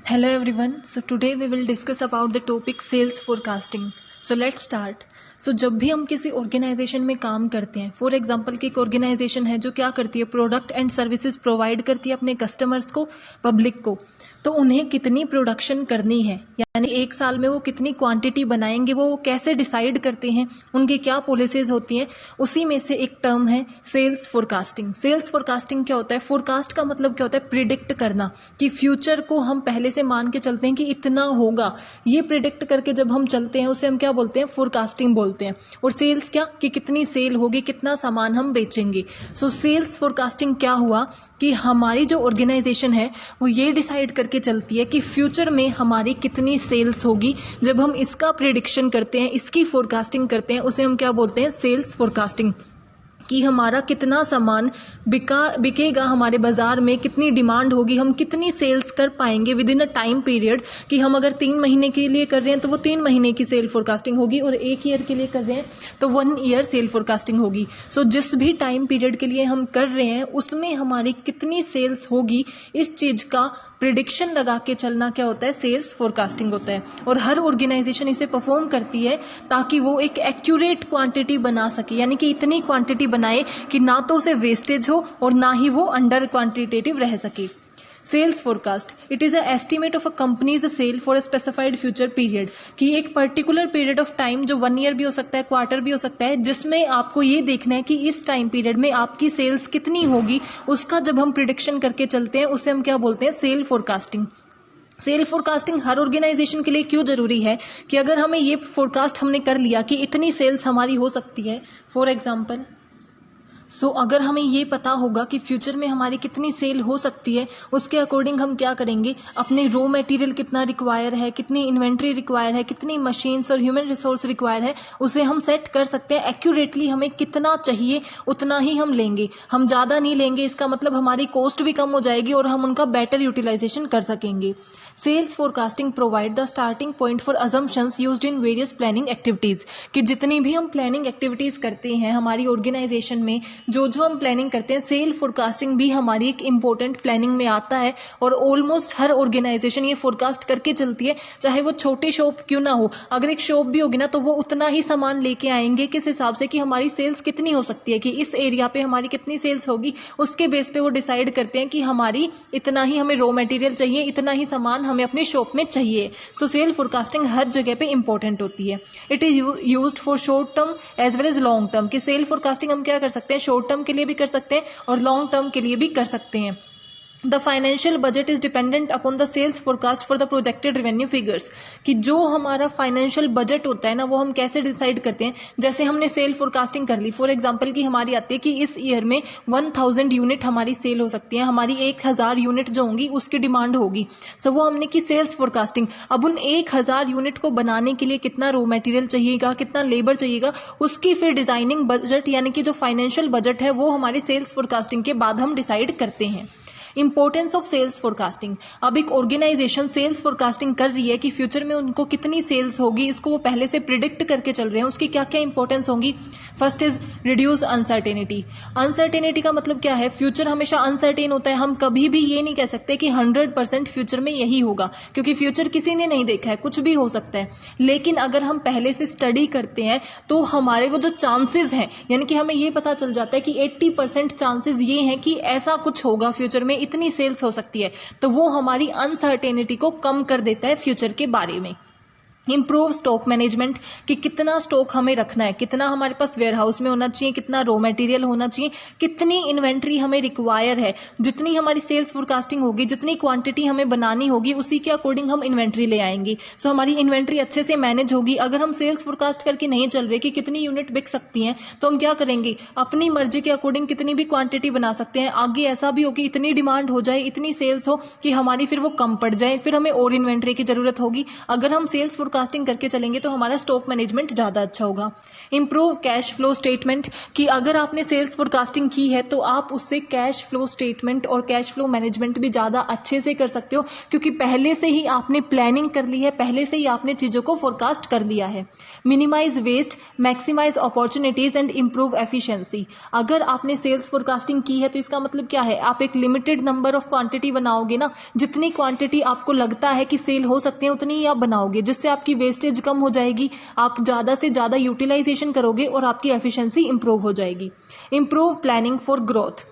Hello everyone. So today we will discuss about the topic sales forecasting. So let's start. So जब भी हम किसी organisation में काम करते हैं, फॉर एग्जांपल की एक ऑर्गेनाइजेशन है जो क्या करती है, प्रोडक्ट एंड सर्विसेज प्रोवाइड करती है अपने कस्टमर्स को, पब्लिक को, तो उन्हें कितनी प्रोडक्शन करनी है, यानी एक साल में वो कितनी क्वांटिटी बनाएंगे, वो कैसे डिसाइड करते हैं, उनकी क्या पॉलिसीज होती हैं, उसी में से एक टर्म है सेल्स फोरकास्टिंग. सेल्स फोरकास्टिंग क्या होता है? फोरकास्ट का मतलब क्या होता है? प्रिडिक्ट करना, कि फ्यूचर को हम पहले से मान के चलते हैं कि इतना होगा. ये प्रिडिक्ट करके जब हम चलते हैं उसे हम क्या बोलते हैं? फोरकास्टिंग बोलते हैं. और सेल्स क्या, कि कितनी सेल होगी, कितना सामान हम बेचेंगे. सो सेल्स फोरकास्टिंग क्या हुआ कि हमारी जो ऑर्गेनाइजेशन है वो ये डिसाइड करके चलती है कि फ्यूचर में हमारी कितनी सेल्स होगी. जब हम इसका प्रिडिक्शन करते हैं, इसकी फोरकास्टिंग करते हैं, उसे हम क्या बोलते हैं? Sales forecasting. कि हमारा कितना सामान बिकेगा हमारे बाजार में, कितनी डिमांड होगी, हम कितनी सेल्स कर पाएंगे with in a time period. कि हम अगर 3 महीने के लिए कर रहे हैं तो वो 3 महीने की सेल फोरकास्टिंग होगी, और 1 ईयर के लिए कर रहे हैं तो 1 ईयर सेल फोरकास्टिंग होगी. सो जिस भी टाइम पीरियड के लिए हम कर रहे हैं उसमें हमारी कितनी सेल्स होगी, इस चीज का प्रिडिक्शन लगा के चलना क्या होता है? सेल्स फोरकास्टिंग होता है. और हर ऑर्गेनाइजेशन इसे परफॉर्म करती है ताकि वो एक एक्यूरेट क्वांटिटी बना सके, यानी कि इतनी क्वांटिटी बनाए कि ना तो उसे वेस्टेज हो और ना ही वो अंडर क्वांटिटेटिव रह सके. Sales forecast, it is a estimate of a company's sale for a specified future period. कि एक पर्टिकुलर पीरियड ऑफ टाइम, जो 1 ईयर भी हो सकता है, क्वार्टर भी हो सकता है, जिसमें आपको ये देखना है कि इस टाइम पीरियड में आपकी सेल्स कितनी होगी, उसका जब हम प्रिडिक्शन करके चलते हैं उसे हम क्या बोलते हैं? Sale forecasting. सेल फोरकास्टिंग हर ऑर्गेनाइजेशन के लिए क्यों जरूरी है? कि अगर हमें ये फोरकास्ट हमने कर लिया कि इतनी सेल्स हमारी हो सकती है, फॉर एग्जाम्पल, अगर हमें ये पता होगा कि फ्यूचर में हमारी कितनी सेल हो सकती है, उसके अकॉर्डिंग हम क्या करेंगे? अपने रॉ मटेरियल कितना रिक्वायर है, कितनी इन्वेंट्री रिक्वायर है, कितनी मशीन्स और ह्यूमन रिसोर्स रिक्वायर है, उसे हम सेट कर सकते हैं. एक्यूरेटली हमें कितना चाहिए उतना ही हम लेंगे, हम ज्यादा नहीं लेंगे. इसका मतलब हमारी कॉस्ट भी कम हो जाएगी और हम उनका बेटर यूटिलाइजेशन कर सकेंगे. Sales forecasting provide the starting point for assumptions used in various planning activities. कि जितनी भी हम प्लानिंग एक्टिविटीज करते हैं हमारी ऑर्गेनाइजेशन में, जो हम प्लानिंग करते हैं, सेल फोरकास्टिंग भी हमारी एक इंपॉर्टेंट प्लानिंग में आता है. और ऑलमोस्ट हर ऑर्गेनाइजेशन ये फोरकास्ट करके चलती है, चाहे वो छोटी शॉप क्यों ना हो. अगर एक शॉप भी होगी ना तो वो उतना ही सामान लेके आएंगे, किस हिसाब से? कि हमारी सेल्स कितनी हो सकती है, कि इस एरिया पे हमारी कितनी सेल्स होगी, उसके बेस पे वो डिसाइड करते हैं कि हमारी इतना ही हमें रॉ मटेरियल चाहिए, इतना ही सामान हमें अपनी शॉप में चाहिए. सो सेल फोरकास्टिंग हर जगह पे इंपॉर्टेंट होती है. It is used for short term as well as long term. कि सेल फोरकास्टिंग हम क्या कर सकते हैं? शॉर्ट टर्म के लिए भी कर सकते हैं और लॉन्ग टर्म के लिए भी कर सकते हैं. The financial budget is dependent upon the sales forecast for the projected revenue figures. कि जो हमारा फाइनेंशियल बजट होता है ना, वो हम कैसे डिसाइड करते हैं? जैसे हमने सेल फोरकास्टिंग कर ली, फॉर एग्जांपल की हमारी आती है कि इस ईयर में 1000 यूनिट हमारी सेल हो सकती है, हमारी 1000 यूनिट जो होंगी उसकी डिमांड होगी. वो हमने की सेल्स फोरकास्टिंग. अब उन 1000 यूनिट को बनाने के लिए कितना रॉ मटेरियल चाहिएगा, कितना लेबर चाहिएगा, उसकी फिर डिजाइनिंग बजट, यानी कि जो फाइनेंशियल बजट है वो हमारी सेल्स फोरकास्टिंग के बाद हम डिसाइड करते हैं. Importance of sales forecasting. अब एक ऑर्गेनाइजेशन सेल्स फोरकास्टिंग कर रही है कि फ्यूचर में उनको कितनी सेल्स होगी, इसको वो पहले से प्रिडिक्ट करके चल रहे हैं, उसकी क्या क्या इंपॉर्टेंस होंगी. First is reduce uncertainty. Uncertainty का मतलब क्या है? फ्यूचर हमेशा अनसर्टेन होता है. हम कभी भी ये नहीं कह सकते कि 100% फ्यूचर में यही होगा, क्योंकि फ्यूचर किसी ने नहीं देखा है, कुछ भी हो सकता है. लेकिन अगर हम पहले से स्टडी करते हैं तो हमारे वो जो चांसेस हैं, यानी कि हमें ये पता चल जाता है कि 80% चांसेस ये हैं कि ऐसा कुछ होगा फ्यूचर में, इतनी सेल्स हो सकती है, तो वो हमारी अनसर्टेनिटी को कम कर देता है फ्यूचर के बारे में. Improve stock management. कि कितना स्टॉक हमें रखना है, कितना हमारे पास वेयर हाउस में होना चाहिए, कितना रॉ मटेरियल होना चाहिए, कितनी इन्वेंट्री हमें रिक्वायर है. जितनी हमारी सेल्स फोरकास्टिंग होगी, जितनी क्वांटिटी हमें बनानी होगी, उसी के अकॉर्डिंग हम इन्वेंट्री ले आएंगे. हमारी इन्वेंट्री अच्छे से मैनेज होगी. अगर हम सेल्स फोरकास्ट करके नहीं चल रहे कि कितनी यूनिट बिक सकती हैं, तो हम क्या करेंगे? अपनी मर्जी के अकॉर्डिंग कितनी भी क्वांटिटी बना सकते हैं. आगे ऐसा भी हो कि इतनी डिमांड हो जाए, इतनी सेल्स हो कि हमारी फिर वो कम पड़ जाए, फिर हमें और इन्वेंट्री की जरूरत होगी. अगर हम सेल्स फोरकास्टिंग करके चलेंगे तो हमारा स्टॉक मैनेजमेंट ज़्यादा अच्छा होगा। इंप्रूव कैश फ्लो स्टेटमेंट, कि अगर आपने सेल्स फोरकास्टिंग की है तो आप उससे कैश फ्लो स्टेटमेंट और कैश फ्लो मैनेजमेंट भी ज़्यादा अच्छे से कर सकते हो, क्योंकि पहले से ही आपने प्लानिंग कर ली है, पहले से ही आपने चीज़ों को फोरकास्ट कर दिया है। Minimise waste, maximise opportunities and improve efficiency, अगर आपने सेल्स फोरकास्टिंग की है तो इसका मतलब क्या है, आप एक लिमिटेड नंबर ऑफ क्वांटिटी बनाओगे ना, जितनी क्वांटिटी आपको लगता है कि सेल हो सकते हैं उतनी ही आप बनाओगे, जिससे आपकी वेस्टेज कम हो जाएगी, आप ज़्यादा से ज़्यादा यूटिलाइजेशन करोगे और आपकी एफिशिएंसी इंप्रूव हो जाएगी। इंप्रूव प्लानिंग फॉर ग्रोथ,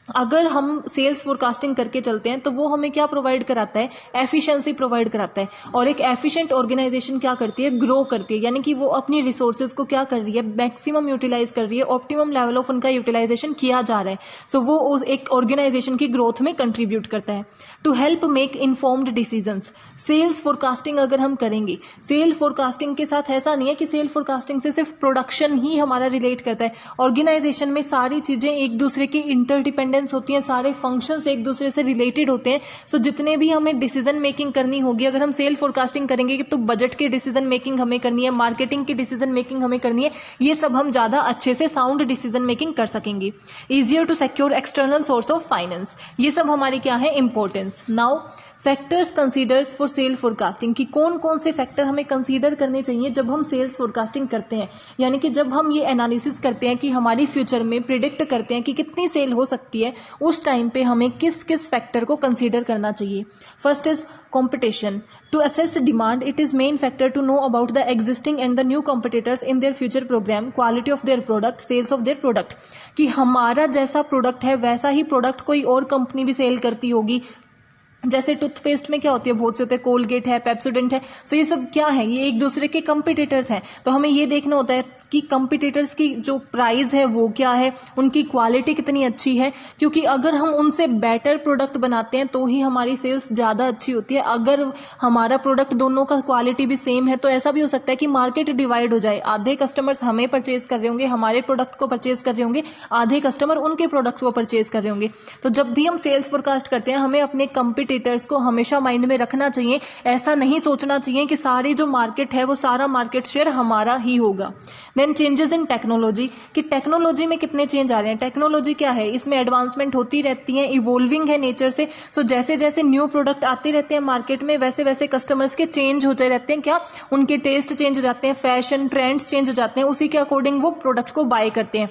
अगर हम सेल्स फोरकास्टिंग करके चलते हैं तो वो हमें क्या प्रोवाइड कराता है, एफिशिएंसी प्रोवाइड कराता है। और एक एफिशिएंट ऑर्गेनाइजेशन क्या करती है, ग्रो करती है, यानी कि वो अपनी रिसोर्सेज को क्या कर रही है, मैक्सिमम यूटिलाइज कर रही है, ऑप्टिमम लेवल ऑफ उनका यूटिलाइजेशन किया जा रहा है। सो वो उस एक ऑर्गेनाइजेशन की ग्रोथ में कंट्रीब्यूट करता है। To help make informed decisions, sales forecasting अगर हम करेंगे, सेल फोरकास्टिंग के साथ ऐसा नहीं है कि सेल फोरकास्टिंग से सिर्फ प्रोडक्शन ही हमारा रिलेट करता है, ऑर्गेनाइजेशन में सारी चीजें एक दूसरे की इंटरडिपेंडेंट होती हैं, सारे फंक्शंस एक दूसरे से रिलेटेड होते हैं। सो जितने भी हमें डिसीजन मेकिंग करनी होगी, अगर हम सेल फोरकास्टिंग करेंगे तो बजट की डिसीजन मेकिंग हमें करनी है, मार्केटिंग की डिसीजन मेकिंग हमें करनी है, ये सब हम ज्यादा अच्छे से साउंड डिसीजन मेकिंग कर सकेंगे। Easier to secure external source of finance, ये सब हमारी क्या है, importance. Now factors considers for sale forecasting, कि कौन कौन से फैक्टर हमें कंसीडर करने चाहिए जब हम सेल्स फोरकास्टिंग करते हैं, यानी कि जब हम ये एनालिसिस करते हैं कि हमारी फ्यूचर में प्रिडिक्ट करते हैं कि कितनी सेल हो सकती है, उस टाइम पे हमें किस किस फैक्टर को कंसीडर करना चाहिए। First is competition, to assess demand it is main factor to know about the existing and the new competitors in their future program, quality of their product, sales of their product, कि हमारा जैसा product है वैसा ही product कोई और company भी cell करती होगी। जैसे टूथपेस्ट में क्या होती है, बहुत से होते हैं, कोलगेट है, पेप्सोडेंट है, सो ये सब क्या है, ये एक दूसरे के कंपटीटर्स हैं। तो हमें ये देखना होता है कि कंपटीटर्स की जो प्राइस है वो क्या है, उनकी क्वालिटी कितनी अच्छी है, क्योंकि अगर हम उनसे बेटर प्रोडक्ट बनाते हैं तो ही हमारी सेल्स ज़्यादा अच्छी होती है। अगर हमारा प्रोडक्ट दोनों का क्वालिटी भी सेम है तो ऐसा भी हो सकता है कि मार्केट डिवाइड हो जाए, आधे कस्टमर्स हमें परचेज कर रहे होंगे, हमारे प्रोडक्ट को परचेज कर रहे होंगे, आधे कस्टमर उनके प्रोडक्ट को परचेज कर रहे होंगे। तो जब भी हम सेल्स फोरकास्ट करते हैं हमें अपने कंपटीटर्स को हमेशा माइंड में रखना चाहिए, ऐसा नहीं सोचना चाहिए कि सारी जो मार्केट है वो सारा मार्केट शेयर हमारा ही होगा। देन चेंजेस इन टेक्नोलॉजी, कि टेक्नोलॉजी में कितने चेंज आ रहे हैं, टेक्नोलॉजी क्या है, इसमें एडवांसमेंट होती रहती है, इवॉल्विंग है नेचर से। सो जैसे जैसे न्यू प्रोडक्ट आते रहते हैं मार्केट में वैसे वैसे कस्टमर्स के चेंज होते रहते हैं, क्या उनके टेस्ट चेंज हो जाते हैं, फैशन ट्रेंड्स चेंज हो जाते हैं, उसी के अकॉर्डिंग वो प्रोडक्ट को बाय करते हैं।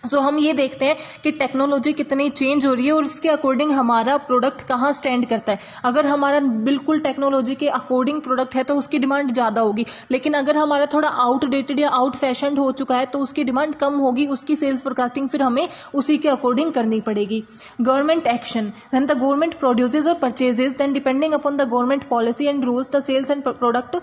सो हम ये देखते हैं कि टेक्नोलॉजी कितनी चेंज हो रही है और उसके अकॉर्डिंग हमारा प्रोडक्ट कहाँ स्टैंड करता है। अगर हमारा बिल्कुल टेक्नोलॉजी के अकॉर्डिंग प्रोडक्ट है तो उसकी डिमांड ज़्यादा होगी, लेकिन अगर हमारा थोड़ा आउटडेटेड या आउट फैशनड हो चुका है तो उसकी डिमांड कम होगी, उसकी सेल्स फोरकास्टिंग फिर हमें उसी के अकॉर्डिंग करनी पड़ेगी। Government action, when the government produces और purchases then depending upon the government policy and rules the sales and product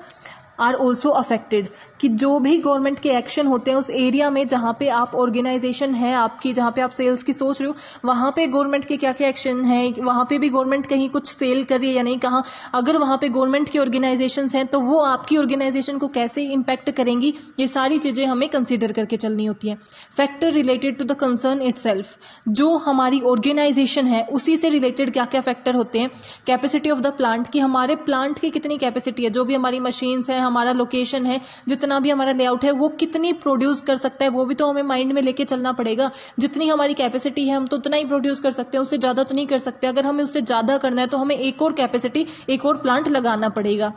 are also affected, कि जो भी गवर्नमेंट के एक्शन होते हैं उस एरिया में जहाँ पे आप ऑर्गेनाइजेशन है आपकी, जहाँ पे आप सेल्स की सोच रहे हो वहाँ पे गवर्नमेंट के क्या क्या एक्शन है, वहाँ पे भी गवर्नमेंट कहीं कुछ सेल कर रही है या नहीं, कहाँ अगर वहाँ पे गवर्नमेंट की ऑर्गेनाइजेशन हैं तो वो आपकी ऑर्गेनाइजेशन को कैसे इम्पैक्ट करेंगी, ये सारी चीज़ें हमें कंसिडर करके चलनी होती है। Factor related to the concern itself, जो हमारी ऑर्गेनाइजेशन है उसी से रिलेटेड क्या क्या फैक्टर होते हैं। कैपेसिटी ऑफ द प्लांट, कि हमारे प्लांट की कितनी कैपेसिटी है, जो भी हमारी मशीन्स है, हमारा लोकेशन है, जितना भी हमारा लेआउट है वो कितनी प्रोड्यूस कर सकता है, वो भी तो हमें माइंड में लेके चलना पड़ेगा। जितनी हमारी कैपेसिटी है हम तो उतना ही प्रोड्यूस कर सकते हैं, उससे ज्यादा तो नहीं कर सकते। अगर हमें उससे ज्यादा करना है तो हमें एक और कैपेसिटी, एक और प्लांट लगाना पड़ेगा।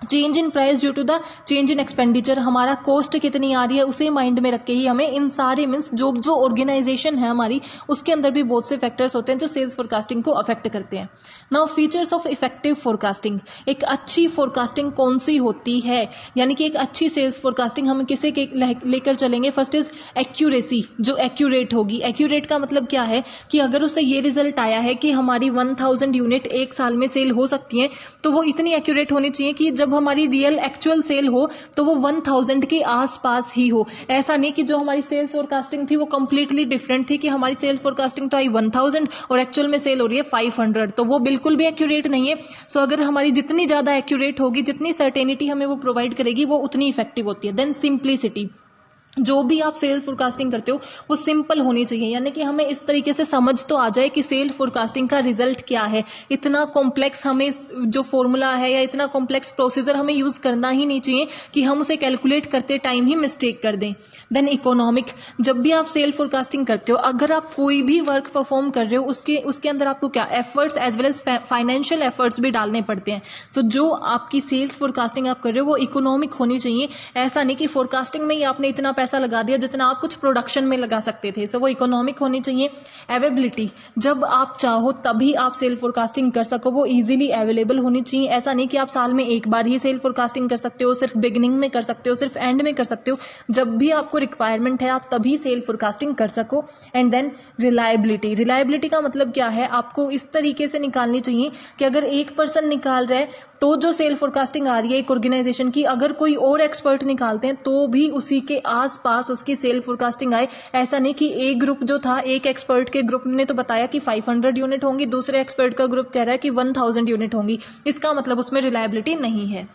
Change in price due to the change in expenditure, हमारा कॉस्ट कितनी आ रही है उसे माइंड में रख के ही हमें इन सारे मीन्स जो जो ऑर्गेनाइजेशन है हमारी उसके अंदर भी बहुत से फैक्टर्स होते हैं जो सेल्स फोरकास्टिंग को अफेक्ट करते हैं। Now features of effective forecasting, एक अच्छी फोरकास्टिंग कौन सी होती है, यानी कि एक अच्छी सेल्स फोरकास्टिंग हम किसे लेकर चलेंगे। फर्स्ट इज एक्यूरेसी, जो एक्यूरेट होगी। एक्यूरेट का मतलब क्या है कि अगर उससे ये रिजल्ट आया है कि हमारी 1000 यूनिट एक साल में सेल हो सकती है तो वो इतनी एक्यूरेट होनी चाहिए कि जब हमारी रियल एक्चुअल सेल हो तो वो 1000 के आसपास ही हो। ऐसा नहीं कि जो हमारी सेल्स फोरकास्टिंग थी वो कंप्लीटली डिफरेंट थी, कि हमारी सेल्स फोरकास्टिंग तो आई 1000 और एक्चुअल में सेल हो रही है 500, तो वो बिल्कुल भी एक्यूरेट नहीं है। सो अगर हमारी जितनी ज्यादा एक्यूरेट होगी, जितनी सर्टेनिटी हमें वो प्रोवाइड करेगी, वो उतनी इफेक्टिव होती है। देन सिंप्लिसिटी, जो भी आप सेल्स फोरकास्टिंग करते हो वो सिंपल होनी चाहिए, यानी कि हमें इस तरीके से समझ तो आ जाए कि सेल्स फोरकास्टिंग का रिजल्ट क्या है। इतना कॉम्प्लेक्स हमें जो फॉर्मूला है या इतना कॉम्प्लेक्स प्रोसीजर हमें यूज करना ही नहीं चाहिए कि हम उसे कैलकुलेट करते टाइम ही मिस्टेक कर दें। देन इकोनॉमिक, जब भी आप सेल फोरकास्टिंग करते हो, अगर आप कोई भी वर्क परफॉर्म कर रहे हो उसके अंदर आपको क्या efforts as well as financial efforts भी डालने पड़ते हैं। सो जो आपकी सेल्स फोरकास्टिंग आप कर रहे हो वो इकोनॉमिक होनी चाहिए। ऐसा नहीं कि फोरकास्टिंग में ही आपने इतना पैसा लगा दिया जितना आप कुछ प्रोडक्शन में लगा सकते थे। सो वो इकोनॉमिक होनी चाहिए। अवेलेबिलिटी, जब आप चाहो तभी आप सेल फोरकास्टिंग कर सको, वो इजीली अवेलेबल होनी चाहिए। ऐसा नहीं कि आप साल में एक बार ही सेल फोरकास्टिंग कर सकते हो, सिर्फ बिगिनिंग में कर सकते हो, सिर्फ एंड में कर सकते हो। जब भी आपको रिक्वायरमेंट है आप तभी सेल फोरकास्टिंग कर सको। एंड देन रिलायबिलिटी, रिलायबिलिटी का मतलब क्या है, आपको इस तरीके से निकालनी चाहिए कि अगर एक पर्सन निकाल रहा है तो जो सेल फोरकास्टिंग आ रही है एक ऑर्गेनाइजेशन की, अगर कोई और एक्सपर्ट निकालते हैं तो भी उसी के आसपास उसकी सेल फोरकास्टिंग आए। ऐसा नहीं कि एक ग्रुप जो था, एक एक्सपर्ट के ग्रुप ने तो बताया कि 500 यूनिट होंगी, दूसरे एक्सपर्ट का ग्रुप कह रहा है कि 1000 यूनिट होंगी, इसका मतलब उसमें रिलायबिलिटी नहीं है।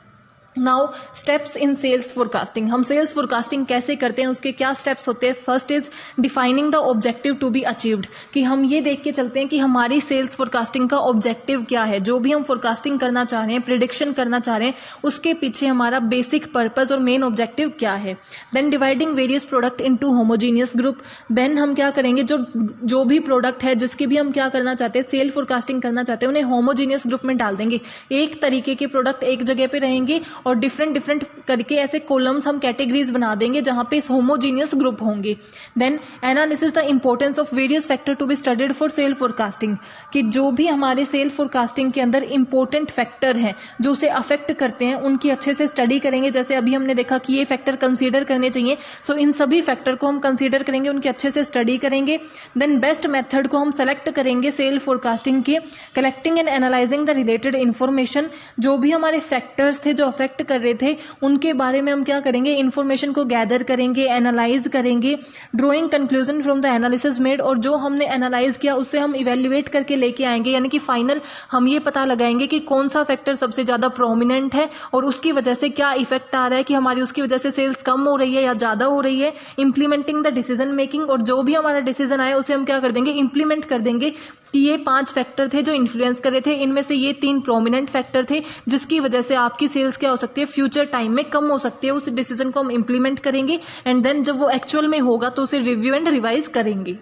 Now steps in sales forecasting, हम सेल्स फोरकास्टिंग कैसे करते हैं, उसके क्या स्टेप्स होते हैं। First is defining the objective to be achieved, कि हम ये देख के चलते हैं कि हमारी सेल्स फोरकास्टिंग का ऑब्जेक्टिव क्या है। जो भी हम फोरकास्टिंग करना चाह रहे हैं, प्रिडिक्शन करना चाह रहे हैं, उसके पीछे हमारा बेसिक पर्पस और मेन ऑब्जेक्टिव क्या है। Then dividing various product into homogeneous group, then हम क्या करेंगे, जो भी प्रोडक्ट है जिसकी भी हम क्या करना चाहते हैं, सेल फोरकास्टिंग करना चाहते हैं, उन्हें होमोजीनियस ग्रुप में डाल देंगे। एक तरीके के प्रोडक्ट एक जगह पे रहेंगे और डिफरेंट करके ऐसे कॉलम्स हम कैटेगरीज बना देंगे जहां पे होमोजीनियस ग्रुप होंगे। Then analysis the importance of various factor to be studied for sale forecasting, कि जो भी हमारे सेल फोरकास्टिंग के अंदर इंपॉर्टेंट फैक्टर हैं जो उसे अफेक्ट करते हैं उनकी अच्छे से स्टडी करेंगे। जैसे अभी हमने देखा कि ये फैक्टर कंसीडर करने चाहिए, सो इन सभी फैक्टर को हम कंसीडर करेंगे, उनकी अच्छे से स्टडी करेंगे। देन बेस्ट मेथड को हम सेलेक्ट करेंगे सेल फोरकास्टिंग के, collecting and analysing the related information, जो भी हमारे फैक्टर्स थे जो अफेक्ट कर रहे थे उनके बारे में हम क्या करेंगे, इंफॉर्मेशन को गैदर करेंगे, एनालाइज करेंगे, drawing conclusion from the analysis made, और जो हमने एनालाइज किया उससे हम इवेल्युएट करके लेके आएंगे, यानी कि फाइनल हम ये पता लगाएंगे कि कौन सा फैक्टर सबसे ज्यादा प्रोमिनेंट है और उसकी वजह से क्या इफेक्ट आ रहा है, कि हमारी उसकी वजह से सेल्स कम हो रही है या ज्यादा हो रही है। इंप्लीमेंटिंग द डिसीजन मेकिंग, और जो भी हमारा डिसीजन आए उसे हम क्या कर देंगे, इंप्लीमेंट कर देंगे कि ये 5 फैक्टर थे जो इन्फ्लुएंस कर रहे थे, इनमें से ये 3 प्रोमिनेंट फैक्टर थे जिसकी वजह से आपकी सेल्स क्या हो सकती है, फ्यूचर टाइम में कम हो सकती है। उस डिसीजन को हम इंप्लीमेंट करेंगे एंड देन जब वो एक्चुअल में होगा तो उसे रिव्यू एंड रिवाइज करेंगे।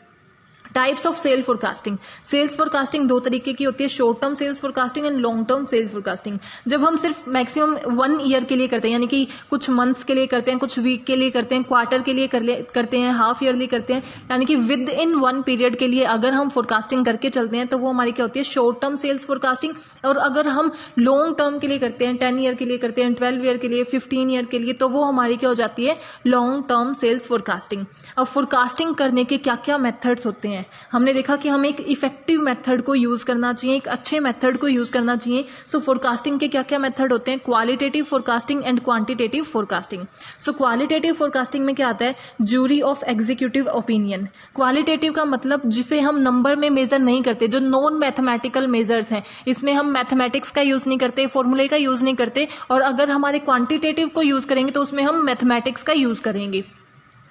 Types of sale forecasting, sales forecasting 2 तरीके की होती है, short term sales forecasting and long term sales forecasting. जब हम सिर्फ मैक्सिमम 1 ईयर के लिए करते हैं, यानी कि कुछ मंथ्स के लिए करते हैं, कुछ वीक के लिए करते हैं, क्वार्टर के लिए करते हैं, हाफ ईयरली करते हैं, यानी कि विद इन 1 पीरियड के लिए अगर हम फोरकास्टिंग करके चलते हैं तो वो हमारी क्या होती है, शॉर्ट टर्म सेल्स फोरकास्टिंग। और अगर हम लॉन्ग टर्म के लिए करते हैं, 10 ईयर के लिए करते हैं, 12 ईयर के लिए, 15 ईयर के लिए, तो वो हमारी क्या हो जाती है, लॉन्ग टर्म सेल्स फोरकास्टिंग। अब फोरकास्टिंग करने के क्या क्या मेथड्स होते हैं, हमने देखा कि हमें एक इफेक्टिव मेथड को यूज करना चाहिए, एक अच्छे मेथड को यूज करना चाहिए। सो फोरकास्टिंग के क्या क्या मेथड होते हैं, qualitative forecasting and quantitative forecasting. So qualitative forecasting में क्या आता है, jury of executive opinion. Qualitative का मतलब जिसे हम नंबर में मेजर नहीं करते, जो नॉन मैथमेटिकल मेजर्स हैं, इसमें हम मैथमेटिक्स का यूज नहीं करते, फॉर्मूले का यूज नहीं करते, और अगर हमारे क्वांटिटेटिव को यूज करेंगे तो उसमें हम मैथमेटिक्स का यूज करेंगे।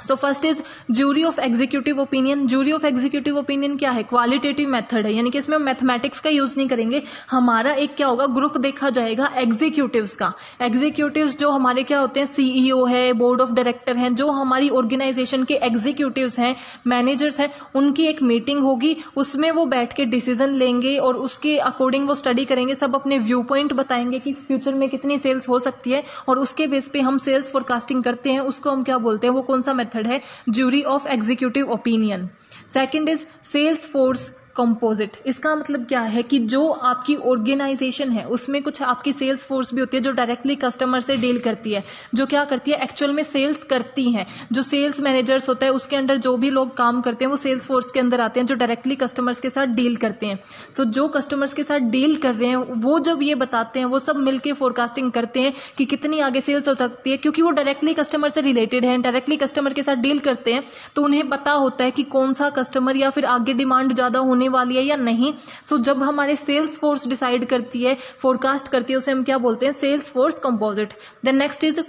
So first is jury of executive opinion. Jury of executive opinion क्या है, क्वालिटेटिव मेथड है, यानी कि इसमें हम मैथमेटिक्स का यूज नहीं करेंगे। हमारा एक क्या होगा, ग्रुप देखा जाएगा एग्जीक्यूटिव्स का। एग्जीक्यूटिव्स जो हमारे क्या होते हैं, सीईओ है, बोर्ड ऑफ डायरेक्टर हैं, जो हमारी ऑर्गेनाइजेशन के एग्जीक्यूटिव्स हैं, मैनेजर्स हैं, उनकी एक मीटिंग होगी, उसमें वो बैठ के डिसीजन लेंगे और उसके अकॉर्डिंग वो स्टडी करेंगे, सब अपने व्यू पॉइंट बताएंगे कि फ्यूचर में कितनी सेल्स हो सकती है, और उसके बेस पे हम सेल्स फोरकास्टिंग करते हैं। उसको हम क्या बोलते हैं, वो कौन सा मेथड है, jury of executive opinion. Second is sales force composite. इसका मतलब क्या है कि जो आपकी ऑर्गेनाइजेशन है उसमें कुछ आपकी सेल्स फोर्स भी होती है जो डायरेक्टली कस्टमर से डील करती है, जो क्या करती है, एक्चुअल में सेल्स करती है। जो सेल्स मैनेजर्स होता है उसके अंडर जो भी लोग काम करते हैं वो सेल्स फोर्स के अंदर आते हैं, जो डायरेक्टली कस्टमर्स के साथ डील करते हैं। सो जो कस्टमर्स के साथ डील कर रहे हैं वो जब ये बताते हैं, वो सब मिलकर फोरकास्टिंग करते हैं कि कितनी आगे सेल्स हो सकती है, क्योंकि वो डायरेक्टली कस्टमर से रिलेटेड है, डायरेक्टली कस्टमर के साथ डील करते हैं, तो उन्हें पता होता है कि कौन सा कस्टमर या फिर आगे डिमांड ज्यादा होने वाली है या नहीं। सो जब हमारे सेल्स फोर्स डिसाइड करती है, फोरकास्ट करती है, उसे हम क्या बोलते हैं, sales force composite. Then next is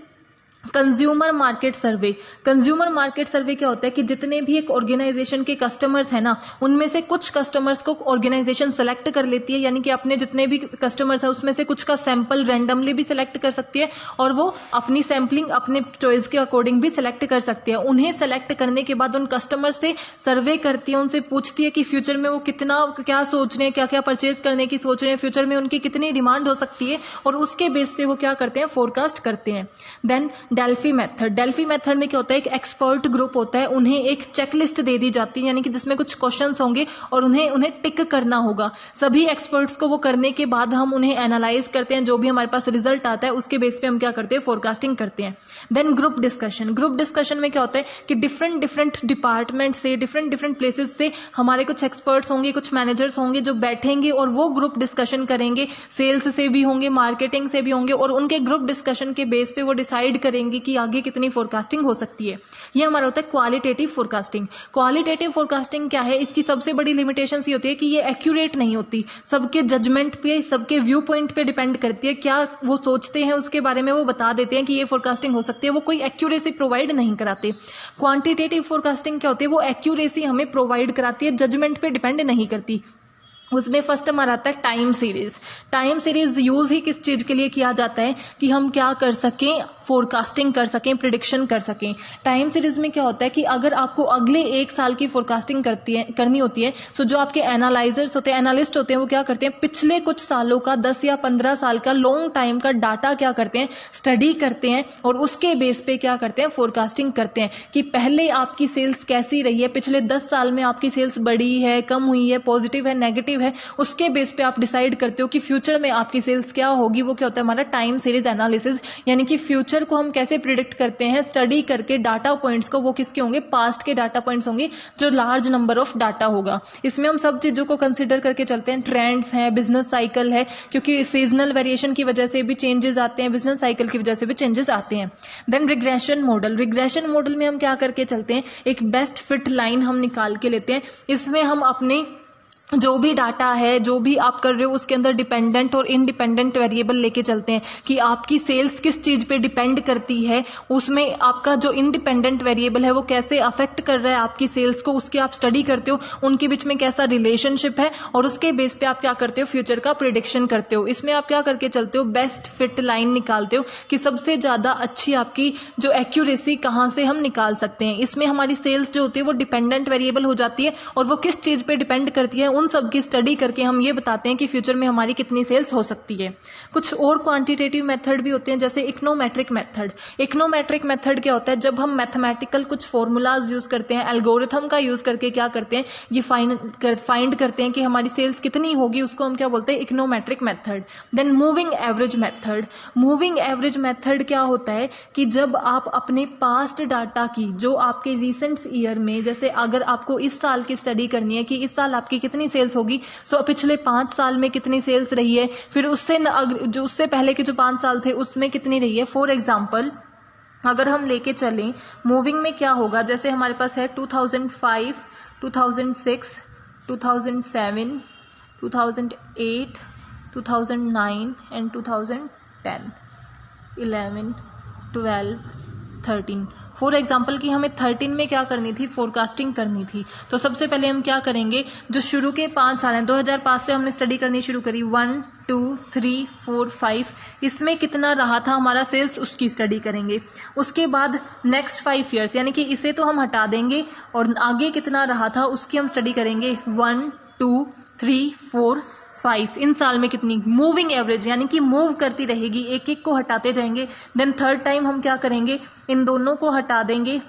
consumer market survey. Consumer market survey क्या होता है कि जितने भी एक ऑर्गेनाइजेशन के कस्टमर्स हैं ना, उनमें से कुछ कस्टमर्स को ऑर्गेनाइजेशन सेलेक्ट कर लेती है, यानी कि अपने जितने भी कस्टमर्स हैं उसमें से कुछ का सैंपल रैंडमली भी सिलेक्ट कर सकती है और वो अपनी सैंपलिंग अपने चॉइस के अकॉर्डिंग भी सिलेक्ट कर सकती है। उन्हें सेलेक्ट करने के बाद उन कस्टमर से सर्वे करती है, उनसे पूछती है कि फ्यूचर में वो कितना क्या सोच रहे हैं, क्या क्या परचेज करने की सोच रहे हैं, फ्यूचर में उनकी कितनी डिमांड हो सकती है, और उसके बेस पे वो क्या करते हैं, फोरकास्ट करते हैं। Then Delphi method. Delphi method में क्या होता है, एक एक्सपर्ट ग्रुप होता है, उन्हें एक चेकलिस्ट दे दी जाती है, यानी कि जिसमें कुछ क्वेश्चंस होंगे और उन्हें टिक करना होगा। सभी एक्सपर्ट्स को वो करने के बाद हम उन्हें एनालाइज करते हैं, जो भी हमारे पास रिजल्ट आता है उसके बेस पे हम क्या करते हैं, फोरकास्टिंग करते हैं। Then group discussion. Group discussion में क्या होता है कि डिफरेंट डिफरेंट डिपार्टमेंट से, डिफरेंट डिफरेंट प्लेसेस से हमारे कुछ एक्सपर्ट्स होंगे, कुछ मैनेजर्स होंगे जो बैठेंगे और वो ग्रुप डिस्कशन करेंगे। सेल्स से भी होंगे, मार्केटिंग से भी होंगे, और उनके ग्रुप डिस्कशन के बेस पे वो डिसाइड करेंगे कि आगे कितनी फोरकास्टिंग हो सकती है। ये हमारा होता है क्वालिटेटिव फोरकास्टिंग। क्वालिटेटिव फोरकास्टिंग क्या है, इसकी सबसे बड़ी लिमिटेशन ये होती है कि ये एक्यूरेट नहीं होती, सबके जजमेंट पे, सबके व्यू पॉइंट पे डिपेंड करती है, क्या वो सोचते हैं उसके बारे में वो बता देते हैं कि ये फोरकास्टिंग हो सकती है, वो कोई एक्यूरेसी प्रोवाइड नहीं कराते। क्वांटिटेटिव फोरकास्टिंग क्या होती है, वो एक्यूरेसी हमें प्रोवाइड कराती है, जजमेंट पे डिपेंड नहीं करती। उसमें फर्स्ट हमारा आता है time series. Time series use ही किस चीज के लिए किया जाता है कि हम क्या कर सकें, फोरकास्टिंग कर सकें, प्रिडिक्शन कर सकें। टाइम सीरीज में क्या होता है कि अगर आपको अगले 1 साल की फोरकास्टिंग करनी होती है, सो जो आपके एनालाइजर्स होते हैं, एनालिस्ट होते हैं, वो क्या करते हैं, पिछले कुछ सालों का 10 या 15 साल का लॉन्ग टाइम का डाटा क्या करते हैं, स्टडी करते हैं, और उसके बेस पे क्या करते हैं, फोरकास्टिंग करते हैं कि पहले आपकी सेल्स कैसी रही है, पिछले 10 साल में आपकी सेल्स बढ़ी है, कम हुई है, पॉजिटिव है, नेगेटिव है, उसके बेस पे आप डिसाइड करते हो कि फ्यूचर में आपकी सेल्स क्या होगी। वो क्या होता है, हमारा टाइम सीरीज एनालिसिस, यानी कि फ्यूचर को हम कैसे प्रिडिक्ट करते हैं, स्टडी करके डाटा पॉइंट्स को, वो किसके होंगे, पास्ट के डाटा पॉइंट्स होंगे, जो लार्ज नंबर ऑफ डाटा होगा। इसमें हम सब चीजों को कंसिडर करके चलते हैं, ट्रेंड्स हैं, बिजनेस साइकिल है, क्योंकि सीजनल वेरिएशन की वजह से भी चेंजेस आते हैं, बिजनेस साइकिल की वजह से भी चेंजेस आते हैं। Then regression model. Regression model में हम क्या करके चलते हैं, एक बेस्ट फिट लाइन हम निकाल के लेते हैं। इसमें हम अपने जो भी डाटा है, जो भी आप कर रहे हो, उसके अंदर डिपेंडेंट और इंडिपेंडेंट वेरिएबल लेके चलते हैं कि आपकी सेल्स किस चीज पे डिपेंड करती है, उसमें आपका जो इंडिपेंडेंट वेरिएबल है वो कैसे अफेक्ट कर रहा है आपकी सेल्स को, उसके आप स्टडी करते हो, उनके बीच में कैसा रिलेशनशिप है, और उसके बेस पे आप क्या करते हो, फ्यूचर का प्रिडिक्शन करते हो। इसमें आप क्या करके चलते हो, बेस्ट फिट लाइन निकालते हो कि सबसे ज्यादा अच्छी आपकी जो एक्यूरेसी कहां से हम निकाल सकते हैं। इसमें हमारी सेल्स जो होती है वो डिपेंडेंट वेरिएबल हो जाती है, और वो किस चीज पे डिपेंड करती है, उन सब की स्टडी करके हम ये बताते हैं कि फ्यूचर में हमारी कितनी सेल्स हो सकती है। कुछ और क्वांटिटेटिव मेथड भी होते हैं, जैसे इकोनोमेट्रिक मेथड। इकोनोमेट्रिक मेथड क्या होता है, जब हम मैथमेटिकल कुछ फॉर्मूलाज यूज करते हैं, एल्गोरिथम का यूज करके क्या करते हैं, ये फाइंड करते हैं कि हमारी सेल्स कितनी होगी, उसको हम क्या बोलते हैं, econometric method. Then moving average method. Moving average method क्या होता है कि जब आप अपने पास्ट डाटा की, जो आपके रिसेंट ईयर में, जैसे अगर आपको इस साल की स्टडी करनी है कि इस साल आपकी कितनी सेल्स होगी, सो पिछले 5 साल में कितनी सेल्स रही है, फिर जो उससे पहले के जो 5 साल थे उसमें कितनी रही है। फॉर एग्जांपल अगर हम लेके चलें, मूविंग में क्या होगा, जैसे हमारे पास है 2005, 2006, 2007, 2008, 2009 एंड 2010, 11, 12, 13। फॉर एग्जाम्पल कि हमें 13 में क्या करनी थी, फोरकास्टिंग करनी थी। तो सबसे पहले हम क्या करेंगे, जो शुरू के 5 साल हैं, 2005 से हमने स्टडी करनी शुरू करी, 1, 2, 3, 4, 5, इसमें कितना रहा था हमारा सेल्स, उसकी स्टडी करेंगे। उसके बाद नेक्स्ट 5 ईयर्स, यानी कि इसे तो हम हटा देंगे और आगे कितना रहा था उसकी हम स्टडी करेंगे, 1, 2, 3, 4, 5, इन साल में कितनी, मूविंग एवरेज, यानी कि मूव करती रहेगी, एक एक को हटाते जाएंगे। देन थर्ड टाइम हम क्या करेंगे, इन दोनों को हटा देंगे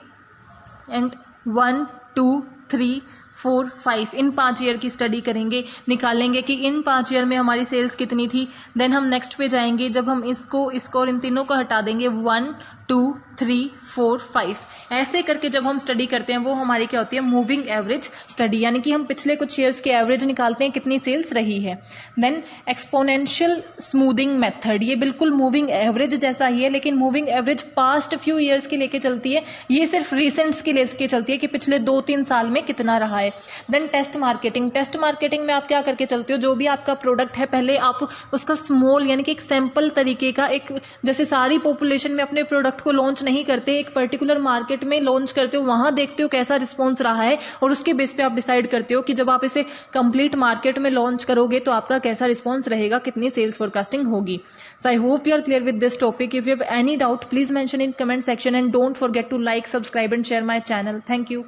एंड 1, 2, 3, 4, 5, इन 5 ईयर की स्टडी करेंगे, निकालेंगे कि इन 5 ईयर में हमारी सेल्स कितनी थी। देन हम नेक्स्ट पे जाएंगे, जब हम इसको और इन तीनों को हटा देंगे, 1, 2, 3, 4, 5, ऐसे करके जब हम स्टडी करते हैं वो हमारी क्या होती है, मूविंग एवरेज स्टडी, यानी कि हम पिछले कुछ ईयर्स के एवरेज निकालते हैं कितनी सेल्स रही है। देन एक्सपोनेंशियल स्मूथिंग मेथड, ये बिल्कुल मूविंग एवरेज जैसा ही है, लेकिन moving average past few years के लेके चलती है, ये सिर्फ रिसेंट्स के लेके चलती है कि पिछले 2-3 साल में कितना रहा है। Then test marketing. Test marketing में आप क्या करके चलते हो, जो भी आपका प्रोडक्ट है पहले आप उसका स्मॉल, यानी कि एक सैंपल तरीके का, एक जैसे सारी पॉपुलेशन में अपने प्रोडक्ट प्रोडक्ट को लॉन्च नहीं करते, एक पर्टिकुलर मार्केट में लॉन्च करते हो, वहां देखते हो कैसा रिस्पॉन्स रहा है और उसके बेस पे आप डिसाइड करते हो कि जब आप इसे कंप्लीट मार्केट में लॉन्च करोगे तो आपका कैसा रिस्पॉन्स रहेगा, कितनी सेल्स फोरकास्टिंग होगी. So I hope you are clear with this topic. If you have any doubt, please mention in comment section and don't forget to like, subscribe and share my channel. Thank you.